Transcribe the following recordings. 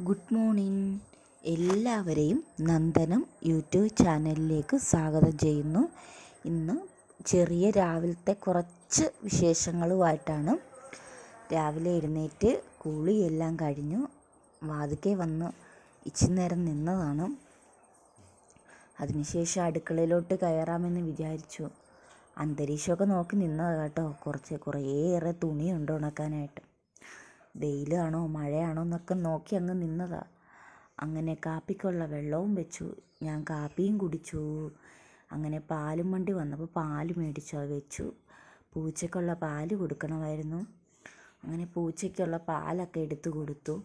Good morning. എല്ലാവരെയും Nandanam YouTube ചാനലിലേക്ക് സ്വാഗതം ചെയ്യുന്നു. ഇന്ന് ചെറിയ രാവിലത്തെ കുറച്ച് വിശേഷങ്ങളുമായിട്ടാണ്. രാവിലെ എഴുന്നേറ്റ് കുളിയെല്ലാം കഴിഞ്ഞു വാതിക്കെ വന്ന് ഇച്ചിരി നേരം നിന്നതാണ്. അതിനുശേഷം അടുക്കളയിലോട്ട് കയറാമെന്ന് വിചാരിച്ചു. അന്തരീക്ഷമൊക്കെ നോക്കി നിന്നതാണ് കേട്ടോ. കുറേയേറെ തുണിയുണ്ട് ഉണക്കാനായിട്ട്. വെയിലാണോ മഴയാണോ എന്നൊക്കെ നോക്കി അങ്ങ് നിന്നതാ. അങ്ങനെ കാപ്പിക്കുള്ള വെള്ളവും വെച്ചു. ഞാൻ കാപ്പിയും കുടിച്ചു. അങ്ങനെ പാലും വണ്ടി വന്നപ്പോൾ പാല് മേടിച്ചു അത് വെച്ചു. പൂച്ചയ്ക്കുള്ള പാല് കൊടുക്കണമായിരുന്നു. അങ്ങനെ പൂച്ചയ്ക്കുള്ള പാലൊക്കെ എടുത്തു കൊടുത്തു.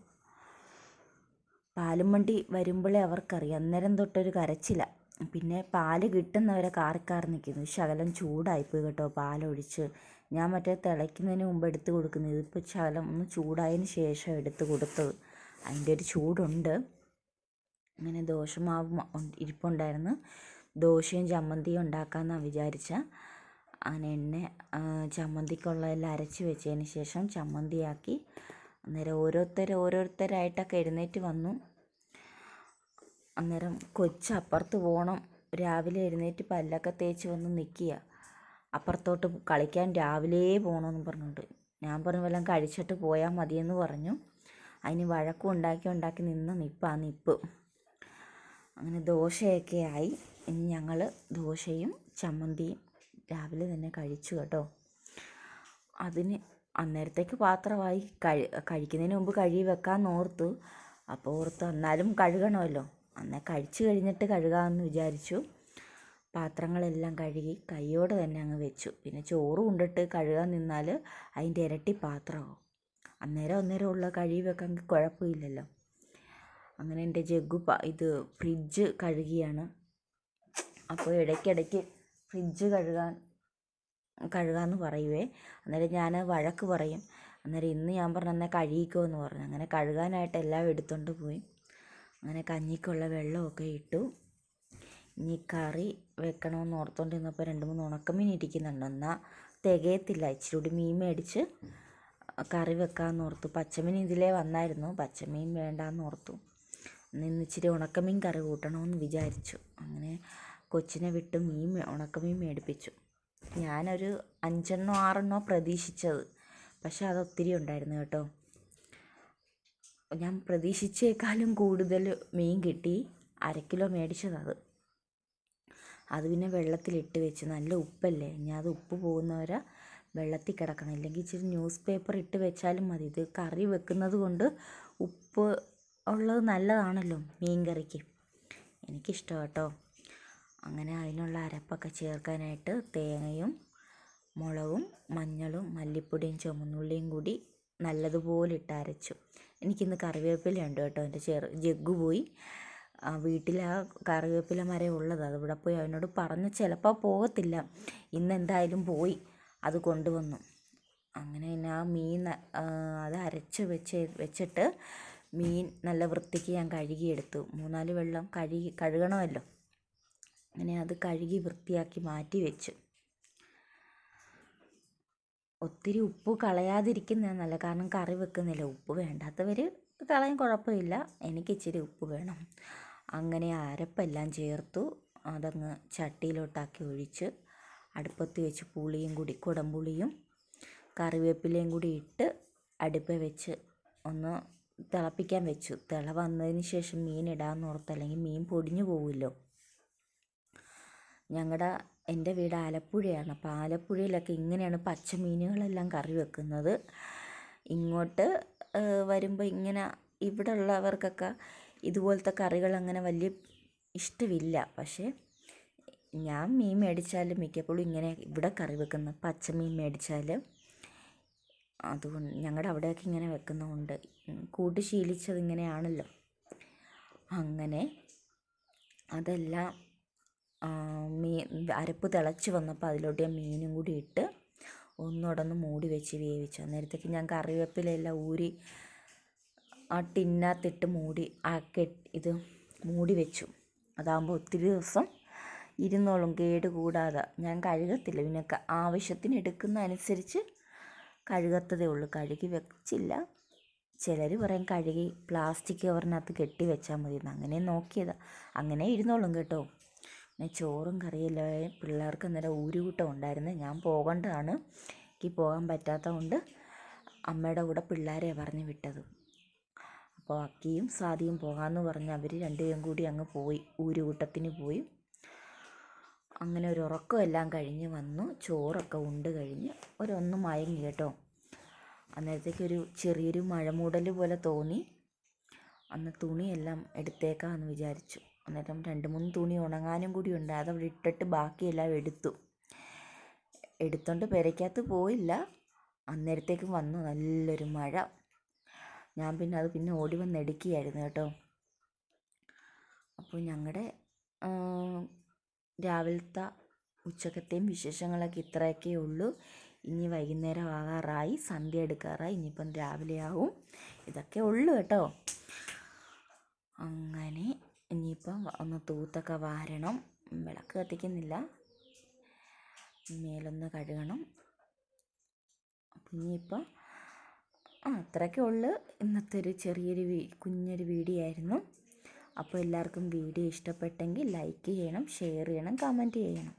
പാലും വണ്ടി വരുമ്പോഴേ അവർക്കറിയാം. അന്നേരം തൊട്ടൊരു കരച്ചില്ല. പിന്നെ പാല് കിട്ടുന്നവരെ കാറിക്കാറി നിൽക്കുന്നു. ശകലം ചൂടായിപ്പോയി കേട്ടോ പാലൊഴിച്ച്. ഞാൻ മറ്റേ തിളയ്ക്കുന്നതിന് മുമ്പ് എടുത്ത് കൊടുക്കുന്നത്. ഇതിപ്പോൾ ശകലം ഒന്ന് ചൂടായതിന് ശേഷം എടുത്ത് കൊടുത്തത്. അതിൻ്റെ ഒരു ചൂടുണ്ട്. അങ്ങനെ ദോശമാവ് ഇരിപ്പുണ്ടായിരുന്നു. ദോശയും ചമ്മന്തിയും ഉണ്ടാക്കാമെന്നാണ് വിചാരിച്ചത്. അങ്ങനെ ചമ്മന്തിക്കുള്ളതെല്ലാം അരച്ച് വെച്ചതിന് ശേഷം ചമ്മന്തിയാക്കി. അന്നേരം ഓരോരുത്തരായിട്ടൊക്കെ എഴുന്നേറ്റ് വന്നു. അന്നേരം അപ്പുറത്ത് പോകണം. രാവിലെ എഴുന്നേറ്റ് പല്ലൊക്കെ തേച്ച് വന്ന് നിൽക്കുക. അപ്പുറത്തോട്ട് കളിക്കാൻ രാവിലെ പോകണമെന്ന് പറഞ്ഞുകൊണ്ട് ഞാൻ പറഞ്ഞു വല്ലതും കഴിച്ചിട്ട് പോയാൽ മതിയെന്ന് പറഞ്ഞു. അതിന് വഴക്കും ഉണ്ടാക്കി നിപ്പ്. അങ്ങനെ ദോശയൊക്കെ ആയി. ഇനി ഞങ്ങൾ ദോശയും ചമ്മന്തിയും രാവിലെ തന്നെ കഴിച്ചു കേട്ടോ. അതിന് അന്നേരത്തേക്ക് പാത്രമായി. കഴിക്കുന്നതിന് മുമ്പ് കഴുകി വെക്കാൻ ഓർത്തു. അപ്പോൾ എന്നാലും കഴുകണമല്ലോ. കഴിച്ചു കഴിഞ്ഞിട്ട് കഴുകാമെന്ന് വിചാരിച്ചു. പാത്രങ്ങളെല്ലാം കഴുകി കൈയോടെ തന്നെ അങ്ങ് വെച്ചു. പിന്നെ ചോറ് കൊണ്ടിട്ട് കഴുകാൻ നിന്നാൽ അതിൻ്റെ ഇരട്ടി പാത്രമാവും. അന്നേരം ഉള്ള കഴുകി വെക്കാൻ കുഴപ്പമില്ലല്ലോ. അങ്ങനെ എൻ്റെ ഇത് ഫ്രിഡ്ജ് കഴുകിയാണ്. അപ്പോൾ ഇടയ്ക്കിടയ്ക്ക് ഫ്രിഡ്ജ് കഴുകാമെന്ന് പറയുവേ. അന്നേരം ഞാൻ വഴക്ക് പറയും. അന്നേരം ഇന്ന് ഞാൻ പറഞ്ഞു എന്നാൽ കഴുകിക്കോ എന്ന് പറഞ്ഞു. അങ്ങനെ കഴുകാനായിട്ട് എല്ലാം എടുത്തുകൊണ്ട് പോയി. അങ്ങനെ കഞ്ഞിക്കുള്ള വെള്ളമൊക്കെ ഇട്ടു. ഇനി കറി വെക്കണമെന്ന് ഓർത്തുകൊണ്ടിരുന്നപ്പോൾ 2-3 ഉണക്കമീൻ ഇരിക്കുന്നുണ്ട്. എന്നാൽ തികയത്തില്ല. ഇച്ചിരി കൂടി മീൻ മേടിച്ച് കറി വെക്കാമെന്ന് ഓർത്തു. പച്ചമീൻ ഇതിലേ വന്നായിരുന്നു. പച്ചമീൻ വേണ്ടാന്ന് ഓർത്തു. ഇന്ന് ഇച്ചിരി ഉണക്കമീൻ കറി കൂട്ടണമെന്ന് വിചാരിച്ചു. അങ്ങനെ കൊച്ചിനെ വിട്ട് ഉണക്കമീൻ മേടിപ്പിച്ചു. ഞാനൊരു 5-6 പ്രതീക്ഷിച്ചത്. പക്ഷെ അത് ഒത്തിരി ഉണ്ടായിരുന്നു കേട്ടോ. ഞാൻ പ്രതീക്ഷിച്ചേക്കാളും കൂടുതൽ മീൻ കിട്ടി. 1/2 കിലോ മേടിച്ചത്. അത് പിന്നെ വെള്ളത്തിലിട്ട് വെച്ച്. നല്ല ഉപ്പല്ലേ. ഞാൻ അത് ഉപ്പ് പോകുന്നവരെ വെള്ളത്തിൽ കിടക്കണം. ഇല്ലെങ്കിൽ ഇച്ചിരി ന്യൂസ് പേപ്പർ ഇട്ട് വെച്ചാലും മതി. ഇത് കറി വെക്കുന്നത് കൊണ്ട് ഉപ്പ് ഉള്ളത് നല്ലതാണല്ലോ മീൻ കറിക്ക്. എനിക്കിഷ്ടം കേട്ടോ. അങ്ങനെ അതിനുള്ള അരപ്പൊക്കെ ചേർക്കാനായിട്ട് തേങ്ങയും മുളകും മഞ്ഞളും മല്ലിപ്പൊടിയും ചുവന്നുള്ളിയും കൂടി നല്ലതുപോലെ ഇട്ട് അരച്ചു. എനിക്കിന്ന് കറിവേപ്പില ഉണ്ട് കേട്ടോ. എൻ്റെ ജഗ്ഗു പോയി. വീട്ടിൽ ആ കറിവേപ്പില മരം ഉള്ളത്. അതിവിടെ പോയി അവനോട് പറഞ്ഞ് ചിലപ്പോൾ പോകത്തില്ല. ഇന്ന് എന്തായാലും പോയി അത് കൊണ്ടുവന്നു. അങ്ങനെ ആ മീൻ അത് അരച്ച് വെച്ചിട്ട് മീൻ നല്ല വൃത്തിക്ക് ഞാൻ കഴുകിയെടുത്തു. 3-4 വെള്ളം കഴുകണമല്ലോ. അങ്ങനെ അത് കഴുകി വൃത്തിയാക്കി മാറ്റി വെച്ചു. ഒത്തിരി ഉപ്പ് കളയാതിരിക്കുന്നതാണ് നല്ല. കാരണം കറി വെക്കുന്നില്ല. ഉപ്പ് വേണ്ടാത്തവർ കളയാൻ കുഴപ്പമില്ല. എനിക്ക് ഇച്ചിരി ഉപ്പ് വേണം. അങ്ങനെ അരപ്പെല്ലാം ചേർത്തു. അതങ്ങ് ചട്ടിയിലോട്ടാക്കി ഒഴിച്ച് അടുപ്പത്ത് വെച്ച് കുടംപുളിയും കറിവേപ്പിലയും കൂടി ഇട്ട് അടുപ്പിൽ വെച്ച് ഒന്ന് തിളപ്പിക്കാൻ വെച്ചു. വന്നതിന് ശേഷം മീൻ ഇടാമെന്ന് ഓർത്ത്. അല്ലെങ്കിൽ മീൻ പൊടിഞ്ഞു പോകുമല്ലോ. എൻ്റെ വീട് ആലപ്പുഴയാണ്. അപ്പോൾ ആലപ്പുഴയിലൊക്കെ ഇങ്ങനെയാണ് പച്ചമീനുകളെല്ലാം കറി വെക്കുന്നത്. ഇങ്ങോട്ട് വരുമ്പോൾ ഇവിടെ ഉള്ളവർക്കൊക്കെ ഇതുപോലത്തെ കറികൾ അങ്ങനെ വലിയ ഇഷ്ടമില്ല. പക്ഷേ ഞാൻ മീൻ മേടിച്ചാൽ മിക്കപ്പോഴും ഇങ്ങനെ ഇവിടെ കറി വെക്കുന്ന പച്ചമീൻ മേടിച്ചാൽ അതുകൊണ്ട് ഞങ്ങളുടെ അവിടെയൊക്കെ ഇങ്ങനെ വെക്കുന്നതുകൊണ്ട് കൂട്ടി ശീലിച്ചത് ഇങ്ങനെയാണല്ലോ. അങ്ങനെ അതെല്ലാം അരപ്പ് തിളച്ച് വന്നപ്പോൾ അതിലോട്ട് ഞാൻ മീനും കൂടി ഇട്ട് ഒന്നുകൂടെ മൂടി വെച്ച് വേവിച്ചു. അന്നേരത്തേക്ക് ഞാൻ കറിവേപ്പിലെല്ലാം ഊരി ആ ടിന്നകത്തിട്ട് മൂടി വെച്ചു. അതാകുമ്പോൾ ഒത്തിരി ദിവസം ഇരുന്നോളും കേട് കൂടാതെ. ഞാൻ കഴുകത്തില്ല. പിന്നെ ആവശ്യത്തിന് എടുക്കുന്ന അനുസരിച്ച് കഴുകത്തതേ ഉള്ളൂ. കഴുകി വെച്ചില്ല. ചിലർ പറയും കഴുകി പ്ലാസ്റ്റിക് കവറിനകത്ത് കെട്ടി വെച്ചാൽ മതി എന്ന്. അങ്ങനെ നോക്കിയതാണ്. അങ്ങനെ ഇരുന്നോളും കേട്ടോ. പിന്നെ ചോറും കറിയെല്ലാം പിള്ളേർക്ക് അന്നേരം ഊരുകൂട്ടം ഉണ്ടായിരുന്നു. ഞാൻ പോകേണ്ടതാണ്, എനിക്ക് പോകാൻ പറ്റാത്തത് കൊണ്ട് അമ്മയുടെ കൂടെ പിള്ളേരെ പറഞ്ഞ് വിട്ടത്. അപ്പോൾ അക്കിയും സാദിയും പോകാമെന്ന് പറഞ്ഞ് അവർ രണ്ടുപേരും കൂടി അങ്ങ് പോയി, ഊരുകൂട്ടത്തിന് പോയി. അങ്ങനെ ഒരു ഉറക്കമെല്ലാം കഴിഞ്ഞ് വന്നു, ചോറൊക്കെ ഉണ്ട് കഴിഞ്ഞ് ഒന്ന് മയങ്ങി കേട്ടോ. അന്നേരത്തേക്കൊരു ചെറിയൊരു മഴമൂടൽ പോലെ തോന്നി. അന്ന് തുണിയെല്ലാം എടുത്തേക്കാമെന്ന് വിചാരിച്ചു. അന്നേരം 2-3 തുണി ഉണങ്ങാനും കൂടി ഉണ്ട്. അതവിടെ ഇട്ടിട്ട് ബാക്കിയെല്ലാം എടുത്തോണ്ട് പെരയ്ക്കകത്ത് പോയില്ല. അന്നേരത്തേക്കും വന്നു നല്ലൊരു മഴ. ഞാൻ പിന്നെ അത് ഓടി വന്ന് എടുക്കുകയായിരുന്നു കേട്ടോ. അപ്പോൾ ഞങ്ങളുടെ രാവിലത്തെ ഉച്ചക്കത്തെയും വിശേഷങ്ങളൊക്കെ ഇത്രയൊക്കെ ഉള്ളൂ. ഇനി വൈകുന്നേരം ആകാറായി, സന്ധ്യ എടുക്കാറായി, ഇനിയിപ്പം രാവിലെ ആവും. ഇതൊക്കെ ഉള്ളൂ കേട്ടോ. അങ്ങനെ ഇനിയിപ്പം ഒന്ന് തൂത്തൊക്കെ വാരണം, വിളക്ക് കത്തിക്കുന്നില്ല, മേലൊന്ന് കഴുകണം. അപ്പം ഇനിയിപ്പം അത്രയൊക്കെ ഉള്ളു. ഇന്നത്തെ ഒരു ചെറിയൊരു കുഞ്ഞൊരു വീഡിയോ ആയിരുന്നു. അപ്പോൾ എല്ലാവർക്കും വീഡിയോ ഇഷ്ടപ്പെട്ടെങ്കിൽ ലൈക്ക് ചെയ്യണം, ഷെയർ ചെയ്യണം, കമൻറ്റ് ചെയ്യണം.